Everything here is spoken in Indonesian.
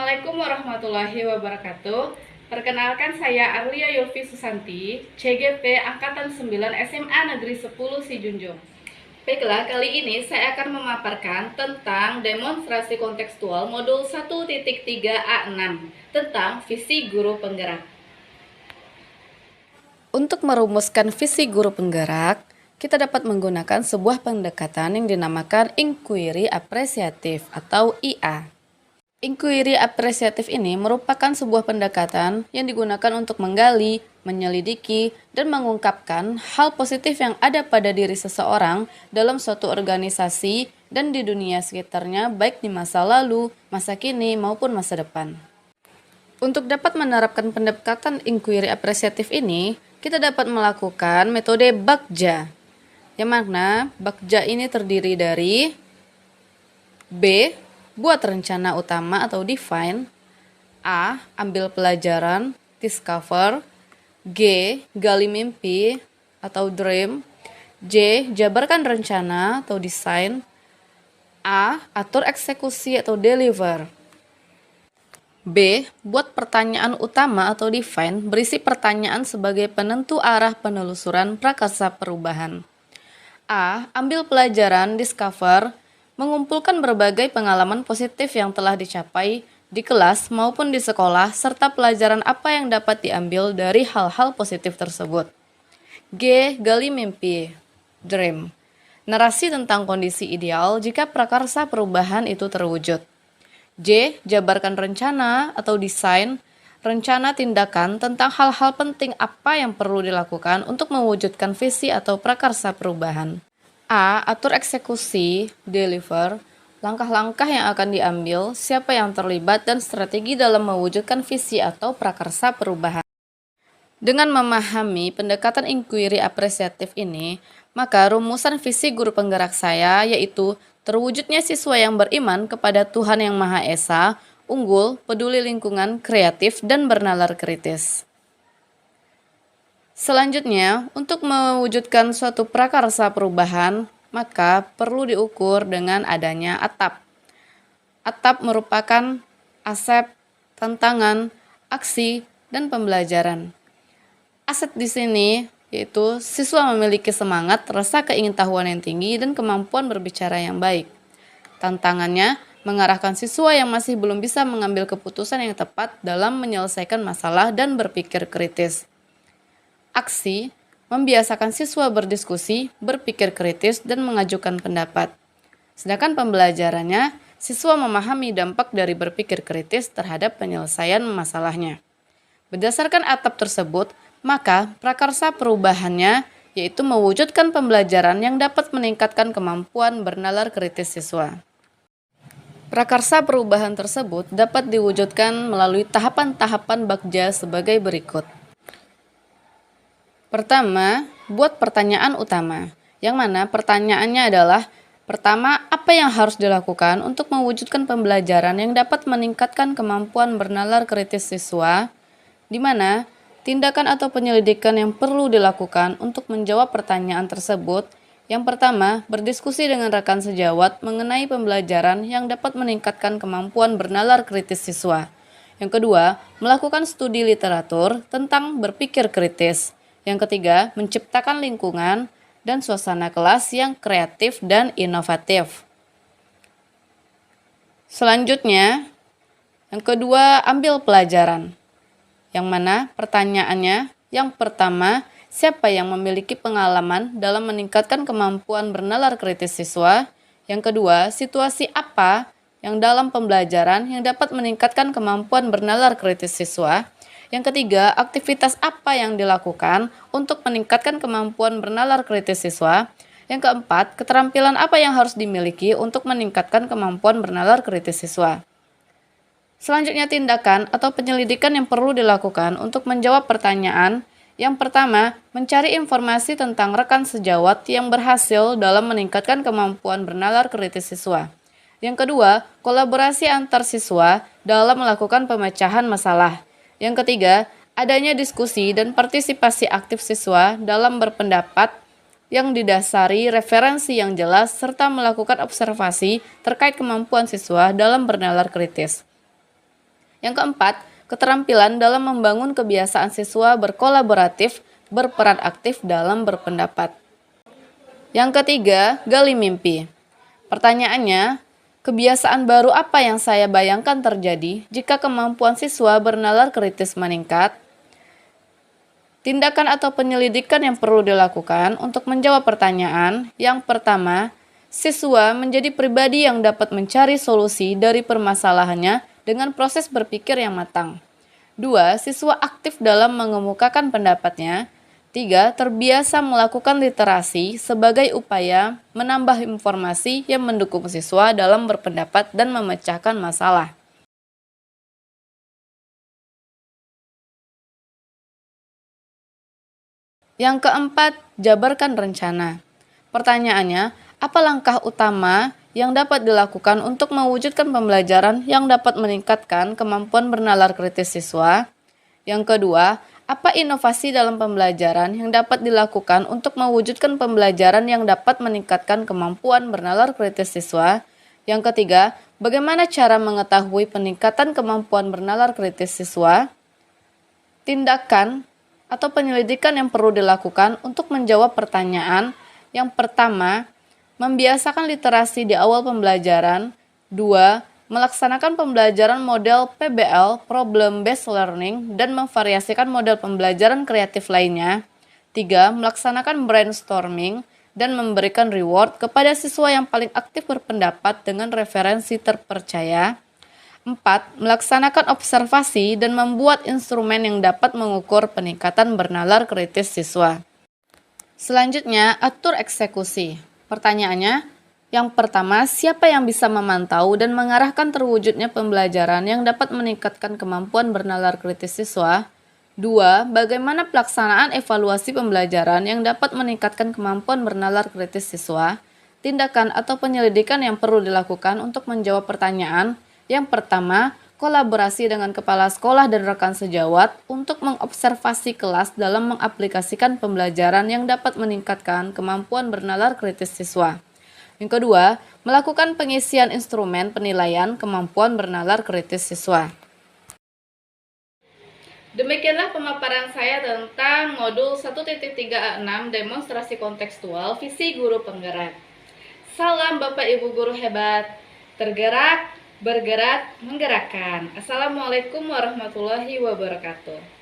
Assalamualaikum warahmatullahi wabarakatuh. Perkenalkan saya Arlia Yulfi Susanti, CGP Angkatan 9 SMA Negeri 10 Sijunjung. Baiklah, kali ini saya akan memaparkan tentang demonstrasi kontekstual modul 1.3A6 tentang visi guru penggerak. Untuk merumuskan visi guru penggerak, kita dapat menggunakan sebuah pendekatan yang dinamakan inquiry apresiatif atau IA. Inquiry apresiatif ini merupakan sebuah pendekatan yang digunakan untuk menggali, menyelidiki, dan mengungkapkan hal positif yang ada pada diri seseorang dalam suatu organisasi dan di dunia sekitarnya, baik di masa lalu, masa kini, maupun masa depan. Untuk dapat menerapkan pendekatan inquiry apresiatif ini, kita dapat melakukan metode Bagja, yang mana Bagja ini terdiri dari B. Buat rencana utama atau define. A. Ambil pelajaran, discover. G. Gali mimpi atau dream. J. Jabarkan rencana atau design. A. Atur eksekusi atau deliver. B. Buat pertanyaan utama atau define berisi pertanyaan sebagai penentu arah penelusuran prakarsa perubahan. A. Ambil pelajaran, discover, mengumpulkan berbagai pengalaman positif yang telah dicapai di kelas maupun di sekolah serta pelajaran apa yang dapat diambil dari hal-hal positif tersebut. G. Gali mimpi, dream, narasi tentang kondisi ideal jika prakarsa perubahan itu terwujud. J. Jabarkan rencana atau desain, rencana tindakan tentang hal-hal penting apa yang perlu dilakukan untuk mewujudkan visi atau prakarsa perubahan. A. Atur eksekusi, deliver, langkah-langkah yang akan diambil, siapa yang terlibat, dan strategi dalam mewujudkan visi atau prakarsa perubahan. Dengan memahami pendekatan inquiry apresiatif ini, maka rumusan visi guru penggerak saya yaitu terwujudnya siswa yang beriman kepada Tuhan Yang Maha Esa, unggul, peduli lingkungan, kreatif, dan bernalar kritis. Selanjutnya, untuk mewujudkan suatu prakarsa perubahan, maka perlu diukur dengan adanya atap. Atap merupakan aset, tantangan, aksi, dan pembelajaran. Aset di sini yaitu siswa memiliki semangat, rasa keingintahuan yang tinggi, dan kemampuan berbicara yang baik. Tantangannya, mengarahkan siswa yang masih belum bisa mengambil keputusan yang tepat dalam menyelesaikan masalah dan berpikir kritis. Aksi, membiasakan siswa berdiskusi, berpikir kritis, dan mengajukan pendapat. Sedangkan pembelajarannya, siswa memahami dampak dari berpikir kritis terhadap penyelesaian masalahnya. Berdasarkan atap tersebut, maka prakarsa perubahannya yaitu mewujudkan pembelajaran yang dapat meningkatkan kemampuan bernalar kritis siswa. Prakarsa perubahan tersebut dapat diwujudkan melalui tahapan-tahapan Bagja sebagai berikut. Pertama, buat pertanyaan utama, yang mana pertanyaannya adalah, pertama, apa yang harus dilakukan untuk mewujudkan pembelajaran yang dapat meningkatkan kemampuan bernalar kritis siswa, di mana tindakan atau penyelidikan yang perlu dilakukan untuk menjawab pertanyaan tersebut. Yang pertama, berdiskusi dengan rekan sejawat mengenai pembelajaran yang dapat meningkatkan kemampuan bernalar kritis siswa. Yang kedua, melakukan studi literatur tentang berpikir kritis. Yang ketiga, menciptakan lingkungan dan suasana kelas yang kreatif dan inovatif. Selanjutnya, yang kedua, ambil pelajaran. Yang mana pertanyaannya, yang pertama, siapa yang memiliki pengalaman dalam meningkatkan kemampuan bernalar kritis siswa? Yang kedua, situasi apa yang dalam pembelajaran yang dapat meningkatkan kemampuan bernalar kritis siswa? Yang ketiga, aktivitas apa yang dilakukan untuk meningkatkan kemampuan bernalar kritis siswa? Yang keempat, keterampilan apa yang harus dimiliki untuk meningkatkan kemampuan bernalar kritis siswa? Selanjutnya, tindakan atau penyelidikan yang perlu dilakukan untuk menjawab pertanyaan. Yang pertama, mencari informasi tentang rekan sejawat yang berhasil dalam meningkatkan kemampuan bernalar kritis siswa. Yang kedua, kolaborasi antar siswa dalam melakukan pemecahan masalah. Yang ketiga, adanya diskusi dan partisipasi aktif siswa dalam berpendapat yang didasari referensi yang jelas serta melakukan observasi terkait kemampuan siswa dalam bernalar kritis. Yang keempat, keterampilan dalam membangun kebiasaan siswa berkolaboratif, berperan aktif dalam berpendapat. Yang ketiga, gali mimpi. Pertanyaannya, kebiasaan baru apa yang saya bayangkan terjadi jika kemampuan siswa bernalar kritis meningkat? Tindakan atau penyelidikan yang perlu dilakukan untuk menjawab pertanyaan. Yang pertama, siswa menjadi pribadi yang dapat mencari solusi dari permasalahannya dengan proses berpikir yang matang. 2. Siswa aktif dalam mengemukakan pendapatnya. 3. Terbiasa melakukan literasi sebagai upaya menambah informasi yang mendukung siswa dalam berpendapat dan memecahkan masalah. Yang keempat, jabarkan rencana. Pertanyaannya, apa langkah utama yang dapat dilakukan untuk mewujudkan pembelajaran yang dapat meningkatkan kemampuan bernalar kritis siswa? Yang kedua, apa inovasi dalam pembelajaran yang dapat dilakukan untuk mewujudkan pembelajaran yang dapat meningkatkan kemampuan bernalar kritis siswa? Yang ketiga, bagaimana cara mengetahui peningkatan kemampuan bernalar kritis siswa? Tindakan atau penyelidikan yang perlu dilakukan untuk menjawab pertanyaan. Yang pertama, membiasakan literasi di awal pembelajaran. 2. Melaksanakan pembelajaran model PBL, Problem Based Learning, dan memvariasikan model pembelajaran kreatif lainnya. 3. Melaksanakan brainstorming dan memberikan reward kepada siswa yang paling aktif berpendapat dengan referensi terpercaya. 4. Melaksanakan observasi dan membuat instrumen yang dapat mengukur peningkatan bernalar kritis siswa. Selanjutnya, atur eksekusi. Pertanyaannya, yang pertama, siapa yang bisa memantau dan mengarahkan terwujudnya pembelajaran yang dapat meningkatkan kemampuan bernalar kritis siswa? 2. Bagaimana pelaksanaan evaluasi pembelajaran yang dapat meningkatkan kemampuan bernalar kritis siswa? Tindakan atau penyelidikan yang perlu dilakukan untuk menjawab pertanyaan. Yang pertama, kolaborasi dengan kepala sekolah dan rekan sejawat untuk mengobservasi kelas dalam mengaplikasikan pembelajaran yang dapat meningkatkan kemampuan bernalar kritis siswa. Yang kedua, melakukan pengisian instrumen penilaian kemampuan bernalar kritis siswa. Demikianlah pemaparan saya tentang modul 1.3A6 demonstrasi kontekstual visi guru penggerak. Salam Bapak Ibu guru hebat, tergerak, bergerak, menggerakkan. Assalamualaikum warahmatullahi wabarakatuh.